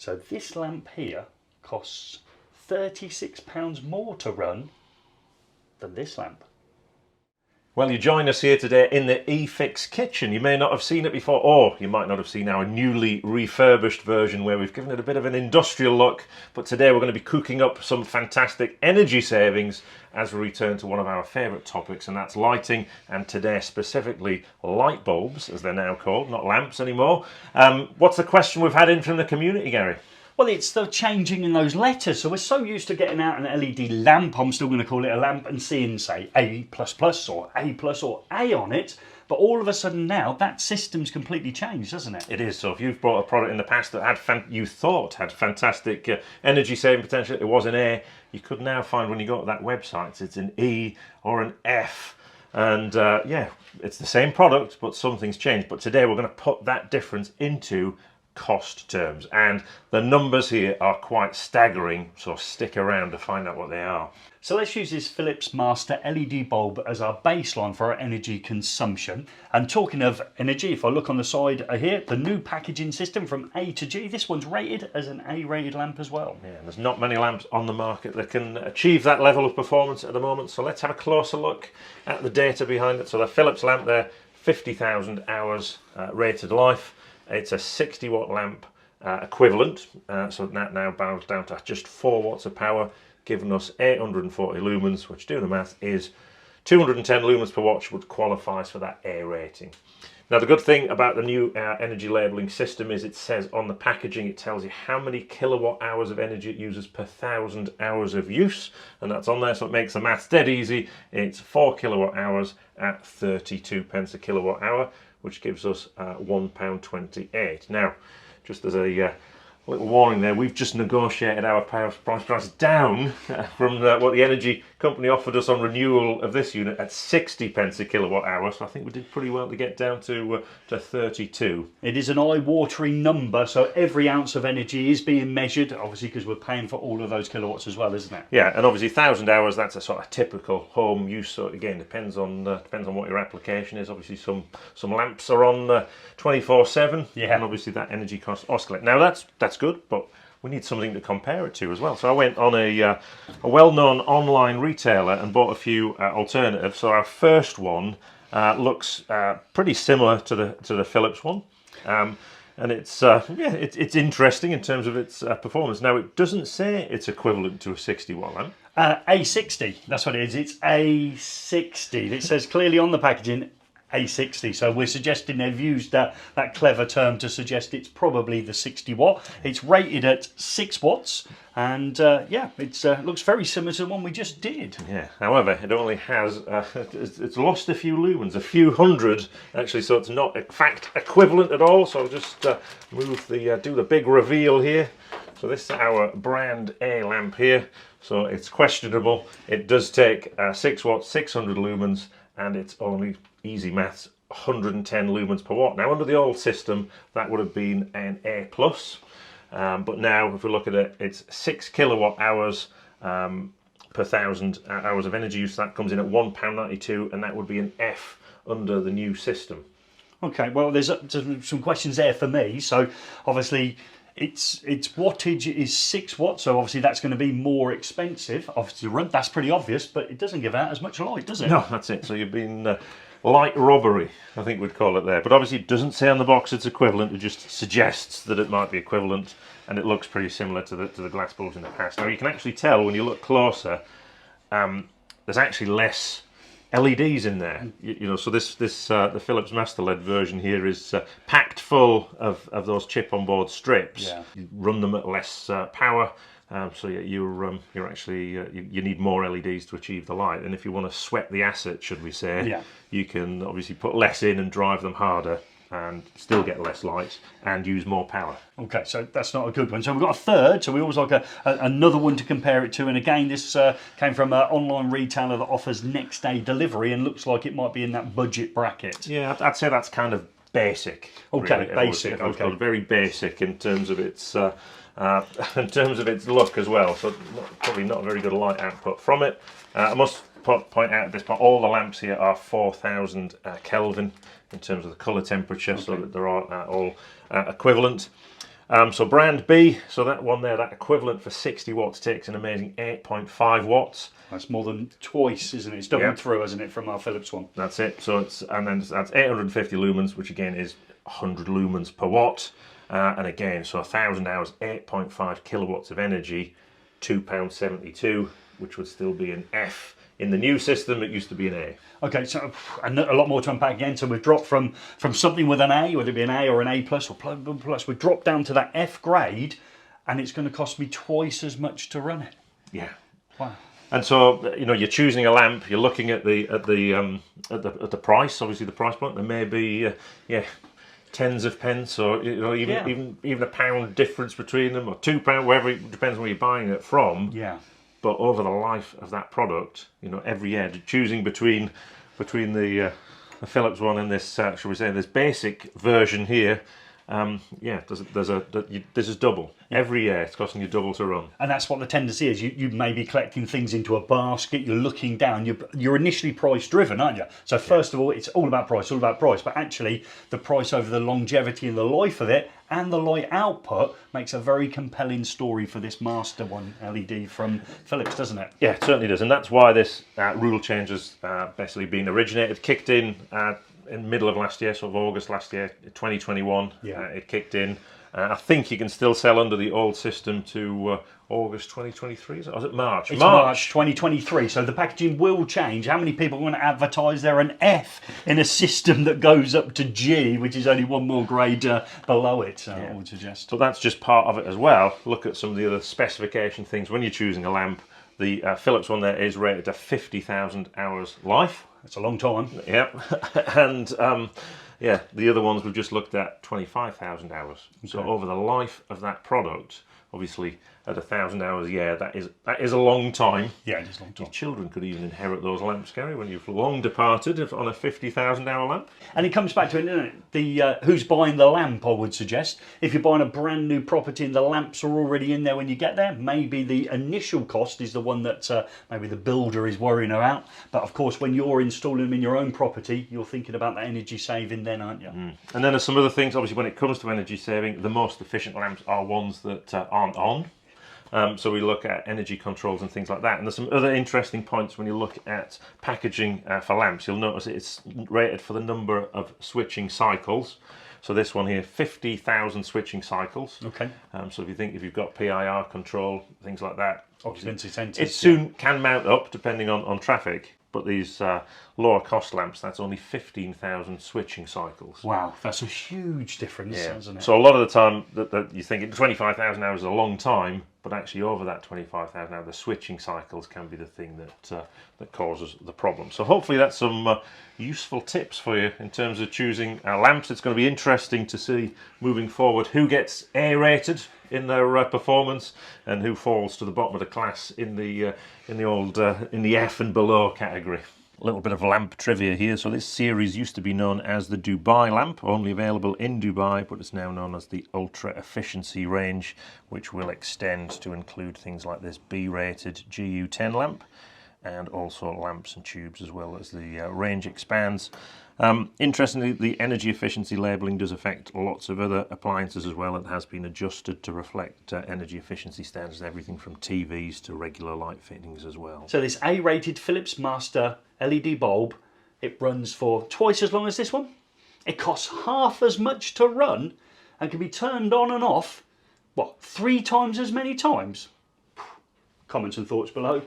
So this lamp here costs £36 more to run than this lamp. Well, you join us here today in the eFix kitchen. You may not have seen it before, or you might not have seen our newly refurbished version where we've given it a bit of an industrial look. But today we're going to be cooking up some fantastic energy savings as we return to one of our favourite topics, and that's lighting, and today specifically light bulbs, as they're now called, not lamps anymore. What's the question we've had in from the community, Gary? Well, it's the changing in those letters. So we're so used to getting out an LED lamp, I'm still going to call it a lamp, and seeing, say, A++ or A+ or A on it. But all of a sudden now, that system's completely changed, hasn't it? It is. So if you've bought a product in the past that you thought had fantastic energy saving potential, it was an A, you could now find when you go to that website, it's an E or an F. And yeah, it's the same product, but something's changed. But today we're going to put that difference into cost terms, and the numbers here are quite staggering, so stick around to find out what they are. So let's use this Philips Master LED bulb as our baseline for our energy consumption. And talking of energy, if I look on the side here, the new packaging system from A to G, this one's rated as an A-rated lamp as well. Yeah, there's not many lamps on the market that can achieve that level of performance at the moment, so let's have a closer look at the data behind it. So the Philips lamp there, 50,000 hours rated life. It's a 60 watt lamp equivalent, so that now boils down to just 4 watts of power, giving us 840 lumens, which, doing the math, is 210 lumens per watt, which qualifies for that A rating. Now the good thing about the new energy labelling system is it says on the packaging, it tells you how many kilowatt hours of energy it uses per 1,000 hours of use, and that's on there, so it makes the maths dead easy. It's 4 kilowatt hours at 32 pence a kilowatt hour, which gives us £1.28. Now, just as a little warning there, we've just negotiated our price down from what the energy company offered us on renewal of this unit at 60 pence a kilowatt hour, so I think we did pretty well to get down to 32. It is an eye-watering number, so every ounce of energy is being measured, obviously, because we're paying for all of those kilowatts as well, isn't it? Yeah, and obviously 1,000 hours, that's a sort of typical home use, so again, depends on what your application is. Obviously some lamps are on 24/7, yeah, and obviously that energy cost oscillate. Now that's good, but we need something to compare it to as well. So I went on a well-known online retailer and bought a few alternatives. So our first one looks pretty similar to the Philips one, and it's it's interesting in terms of its performance. Now it doesn't say it's equivalent to a 60 watt lamp. A60, that's what it is. It's A60. It says clearly on the packaging A60, so we're suggesting they've used that clever term to suggest it's probably the 60 watt. It's rated at 6 watts, and yeah, it looks very similar to the one we just did. Yeah, however, it only has, it's lost a few lumens, a few hundred actually, so it's not in fact equivalent at all. So I'll just do the big reveal here. So this is our brand A lamp here, so it's questionable. It does take 6 watts, 600 lumens, and it's only, easy maths, 110 lumens per watt. Now under the old system that would have been an A+, but now if we look at it, it's 6 kilowatt hours per 1,000 hours of energy use. That comes in at £1.92, and that would be an F under the new system. Okay, well there's some questions there for me. So obviously its wattage is 6 watts, so obviously that's going to be more expensive obviously to run. That's pretty obvious, but it doesn't give out as much light, does it? No, that's it. So you've been light robbery, I think we'd call it there. But obviously it doesn't say on the box it's equivalent. It just suggests that it might be equivalent, and it looks pretty similar to the glass bulbs in the past. Now you can actually tell when you look closer, there's actually less LEDs in there. You know, so the Philips Master LED version here is packed full of those chip on board strips. Yeah. You run them at less power. So you're actually you need more LEDs to achieve the light, and if you want to sweat the asset, should we say, yeah, you can obviously put less in and drive them harder and still get less light and use more power. Okay, so that's not a good one. So we've got a third, so we always like another one to compare it to, and again this came from an online retailer that offers next day delivery and looks like it might be in that budget bracket. Yeah, I'd say that's kind of basic. Okay, really. basic. Okay, very basic in terms of its look as well. So probably not a very good light output from it. I must point out at this point, all the lamps here are 4,000 Kelvin in terms of the colour temperature, okay, so that they're all equivalent. So brand B, so that one there, that equivalent for 60 watts takes an amazing 8.5 watts. That's more than twice, isn't it? It's doubled through, hasn't it, from our Philips one? That's it. So that's 850 lumens, which again is 100 lumens per watt. And again, so 1,000 hours, 8.5 kilowatts of energy, £2.72, which would still be an F. In the new system, it used to be an A. Okay, so and a lot more to unpack again. So we've dropped from something with an A, whether it be an A or an A plus or plus, we've dropped down to that F grade, and it's going to cost me twice as much to run it. Yeah. Wow. And so, you know, you're choosing a lamp. You're looking at the price. Obviously, the price point. There may be tens of pence, or you know, even a pound difference between them, or £2, wherever. It depends where you're buying it from. Yeah. But over the life of that product, you know, every year, choosing between the Philips one and this, shall we say, this basic version here, this is double. Every year it's costing you double to run. And that's what the tendency is. You may be collecting things into a basket, you're looking down, you're initially price driven, aren't you? So first of all, it's all about price, but actually the price over the longevity and the life of it and the light output makes a very compelling story for this Master One LED from Philips, doesn't it? Yeah, it certainly does. And that's why this rule change has basically been originated, kicked in the middle of last year, sort of August last year, 2021. It kicked in. I think you can still sell under the old system to August 2023, or is it March? It's March 2023, so the packaging will change. How many people are going to advertise they're an F in a system that goes up to G, which is only one more grade below it, I would suggest. So that's just part of it as well. Look at some of the other specification things. When you're choosing a lamp, the Philips one there is rated to 50,000 hours life. That's a long time. Yep. And the other ones we've just looked at 25,000 hours. Okay. So over the life of that product, obviously at 1,000 hours a year, that is a long time. Yeah, it is a long time. Your children could even inherit those lamps, Gary, when you've long departed on a 50,000 hour lamp. And it comes back to it, doesn't it? The who's buying the lamp, I would suggest. If you're buying a brand new property and the lamps are already in there when you get there, maybe the initial cost is the one that maybe the builder is worrying about. But of course, when you're installing them in your own property, you're thinking about that energy saving then, aren't you? And then there's some other things, obviously, when it comes to energy saving, the most efficient lamps are ones that aren't on. So we look at energy controls and things like that. And there's some other interesting points when you look at packaging for lamps. You'll notice it's rated for the number of switching cycles. So this one here, 50,000 switching cycles. Okay. So if you've got PIR control, things like that, occupancy sensors. It soon can mount up depending on traffic. But these lower cost lamps, that's only 15,000 switching cycles. Wow, that's a huge difference, isn't it? So a lot of the time that you think 25,000 hours is a long time, but actually over that 25,000 hours, the switching cycles can be the thing that causes the problem. So hopefully that's some useful tips for you in terms of choosing lamps. It's going to be interesting to see moving forward who gets A-rated in their performance and who falls to the bottom of the class in the F and below category. A little bit of lamp trivia here. So this series used to be known as the Dubai lamp, only available in Dubai, but it's now known as the Ultra Efficiency range, which will extend to include things like this B-rated GU10 lamp, and also lamps and tubes, as well as the range expands. Interestingly, the energy efficiency labelling does affect lots of other appliances as well. It has been adjusted to reflect energy efficiency standards, everything from TVs to regular light fittings as well. So this A-rated Philips Master LED bulb, it runs for twice as long as this one. It costs half as much to run and can be turned on and off, 3 times as many times? Comments and thoughts below.